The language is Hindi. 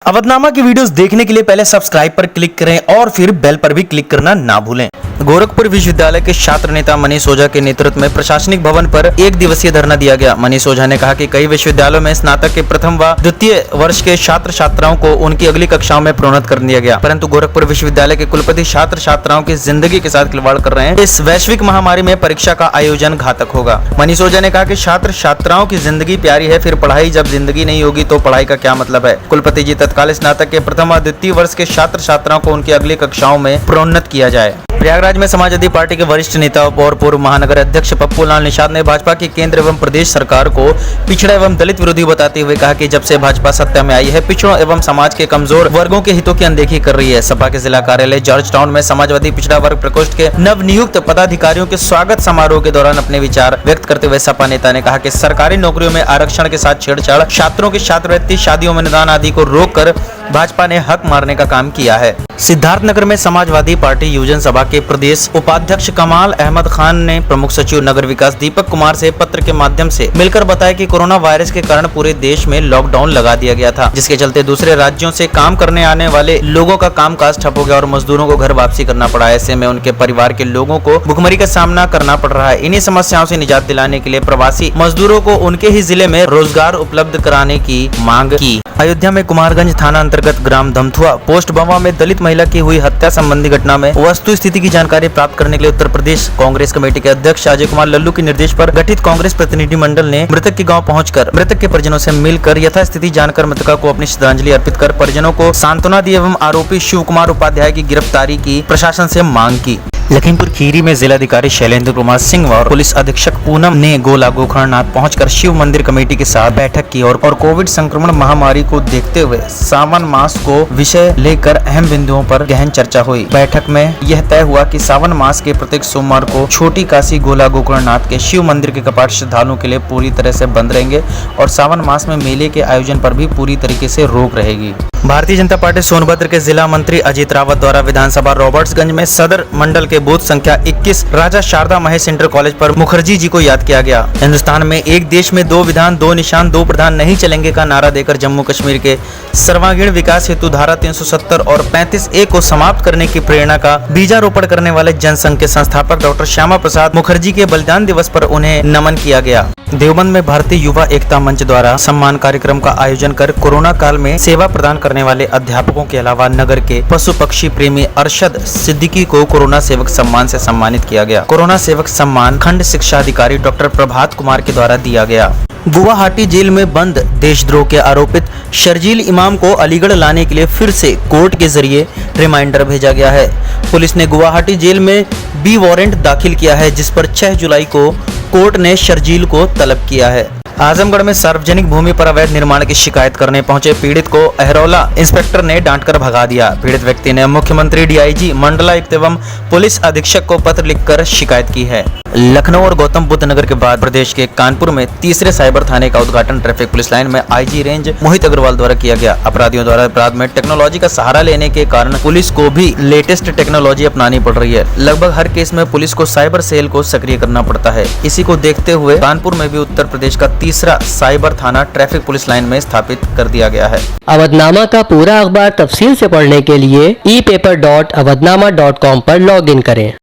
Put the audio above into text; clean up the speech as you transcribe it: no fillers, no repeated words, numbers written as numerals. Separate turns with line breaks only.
अवधनामा की वीडियोस देखने के लिए पहले सब्सक्राइब पर क्लिक करें और फिर बेल पर भी क्लिक करना ना भूलें। गोरखपुर विश्वविद्यालय के छात्र नेता मनीष ओझा के नेतृत्व में प्रशासनिक भवन पर एक दिवसीय धरना दिया गया। मनीष ओझा ने कहा कि कई विश्वविद्यालयों में स्नातक के प्रथम व द्वितीय वर्ष के छात्र छात्राओं को उनकी अगली कक्षाओं में प्रोन्नत कर दिया गया, परंतु गोरखपुर विश्वविद्यालय के कुलपति छात्र छात्राओं की जिंदगी के साथ खिलवाड़ कर रहे हैं। इस वैश्विक महामारी में परीक्षा का आयोजन घातक होगा। मनीष ओझा ने कहा कि छात्र छात्राओं की जिंदगी प्यारी है, फिर पढ़ाई जब जिंदगी नहीं होगी तो पढ़ाई का क्या मतलब है। कुलपति जी तत्काल स्नातक के प्रथम व द्वितीय वर्ष के छात्र छात्राओं को उनकी अगली कक्षाओं में प्रोन्नत किया जाए। प्रयागराज में समाजवादी पार्टी के वरिष्ठ नेता और पूर्व महानगर अध्यक्ष पप्पू लाल निषाद ने भाजपा की केंद्र एवं प्रदेश सरकार को पिछड़ा एवं दलित विरोधी बताते हुए कहा कि जब से भाजपा सत्ता में आई है, पिछड़ों एवं समाज के कमजोर वर्गों के हितों की अनदेखी कर रही है। सपा के जिला कार्यालय जॉर्ज टाउन में समाजवादी पिछड़ा वर्ग प्रकोष्ठ के नवनियुक्त पदाधिकारियों के स्वागत समारोह के दौरान अपने विचार व्यक्त करते हुए सपा नेता ने कहा कि सरकारी नौकरियों में आरक्षण के साथ छेड़छाड़, छात्रों की छात्रवृत्ति, शादियों में निदान आदि को रोककर भाजपा ने हक मारने का काम किया है। सिद्धार्थनगर में समाजवादी पार्टी युवजन सभा के प्रदेश उपाध्यक्ष कमाल अहमद खान ने प्रमुख सचिव नगर विकास दीपक कुमार से पत्र के माध्यम से मिलकर बताया कि कोरोना वायरस के कारण पूरे देश में लॉकडाउन लगा दिया गया था, जिसके चलते दूसरे राज्यों से काम करने आने वाले लोगों का कामकाज ठप हो गया और मजदूरों को घर वापसी करना पड़ा। ऐसे में उनके परिवार के लोगों को भुखमरी का सामना करना पड़ रहा है। इन्हीं समस्याओं से निजात दिलाने के लिए प्रवासी मजदूरों को उनके ही जिले में रोजगार उपलब्ध कराने की मांग की। अयोध्या में कुमारगंज थाना अंतर्गत ग्राम धमथुआ पोस्ट बवा में दलित महिला की हुई हत्या संबंधी घटना में वस्तु स्थिति की जानकारी प्राप्त करने के लिए उत्तर प्रदेश कांग्रेस कमेटी के अध्यक्ष अजय कुमार लल्लू के निर्देश पर गठित कांग्रेस प्रतिनिधि मंडल ने मृतक के गांव पहुंचकर मृतक के परिजनों से मिलकर यथास्थिति जानकर मृतका को अपनी श्रद्धांजलि अर्पित कर परिजनों को सांत्वना दी एवं आरोपी शिव कुमार उपाध्याय की गिरफ्तारी की प्रशासन से मांग की। लखीमपुर खीरी में जिलाधिकारी शैलेंद्र कुमार सिंह और पुलिस अधीक्षक पूनम ने गोला गोकर्णनाथ पहुंचकर शिव मंदिर कमेटी के साथ बैठक की और कोविड संक्रमण महामारी को देखते हुए सावन मास को विषय लेकर अहम बिंदुओं पर गहन चर्चा हुई। बैठक में यह तय हुआ कि सावन मास के प्रत्येक सोमवार को छोटी काशी गोला गोकर्णनाथ के शिव मंदिर के कपाट श्रद्धालुओं के लिए पूरी तरह से बंद रहेंगे और सावन मास में मेले के आयोजन पर भी पूरी तरीके से रोक रहेगी। भारतीय जनता पार्टी सोनभद्र के जिला मंत्री अजीत रावत द्वारा विधानसभा रॉबर्ट्सगंज में सदर मंडल के बूथ संख्या 21 राजा शारदा महेश इंटर कॉलेज पर मुखर्जी जी को याद किया गया। हिंदुस्तान में एक देश में दो विधान, दो निशान, दो प्रधान नहीं चलेंगे का नारा देकर जम्मू कश्मीर के सर्वांगीण विकास हेतु धारा 370 और 35A को समाप्त करने की प्रेरणा का बीजारोपण करने वाले जनसंघ के संस्थापक डॉक्टर श्यामा प्रसाद मुखर्जी के बलिदान दिवस पर उन्हें नमन किया गया। देवबंद में भारतीय युवा एकता मंच द्वारा सम्मान कार्यक्रम का आयोजन कर कोरोना काल में सेवा प्रदान करने वाले अध्यापकों के अलावा नगर के पशु पक्षी प्रेमी अरशद सिद्दीकी को कोरोना सेवक सम्मान से सम्मानित किया गया। कोरोना सेवक सम्मान खंड शिक्षा अधिकारी डॉक्टर प्रभात कुमार के द्वारा दिया गया। गुवाहाटी जेल में बंद देशद्रोह के आरोपित शर्जील इमाम को अलीगढ़ लाने के लिए फिर से कोर्ट के जरिए रिमाइंडर भेजा गया है। पुलिस ने गुवाहाटी जेल में बी वारंट दाखिल किया है, जिस पर 6 जुलाई को कोर्ट ने शर्जील को तलब किया है। आजमगढ़ में सार्वजनिक भूमि पर अवैध निर्माण की शिकायत करने पहुंचे पीड़ित को अहरौला इंस्पेक्टर ने डांटकर भगा दिया। पीड़ित व्यक्ति ने मुख्यमंत्री, डीआईजी, मंडलायुक्त एवं पुलिस अधीक्षक को पत्र लिखकर शिकायत की है। लखनऊ और गौतम बुद्ध नगर के बाद प्रदेश के कानपुर में तीसरे साइबर थाने का उद्घाटन ट्रैफिक पुलिस लाइन में आईजी रेंज मोहित अग्रवाल द्वारा किया गया। अपराधियों द्वारा अपराध में टेक्नोलॉजी का सहारा लेने के कारण पुलिस को भी लेटेस्ट टेक्नोलॉजी अपनानी पड़ रही है। लगभग हर केस में पुलिस को साइबर सेल को सक्रिय करना पड़ता है। इसी को देखते हुए कानपुर में भी उत्तर प्रदेश का तीसरा साइबर थाना ट्रैफिक पुलिस लाइन में स्थापित कर दिया गया है।
अवधनामा का पूरा अखबार तफसील से पढ़ने के लिए epaper.awadhnama.com पर लॉग इन करें।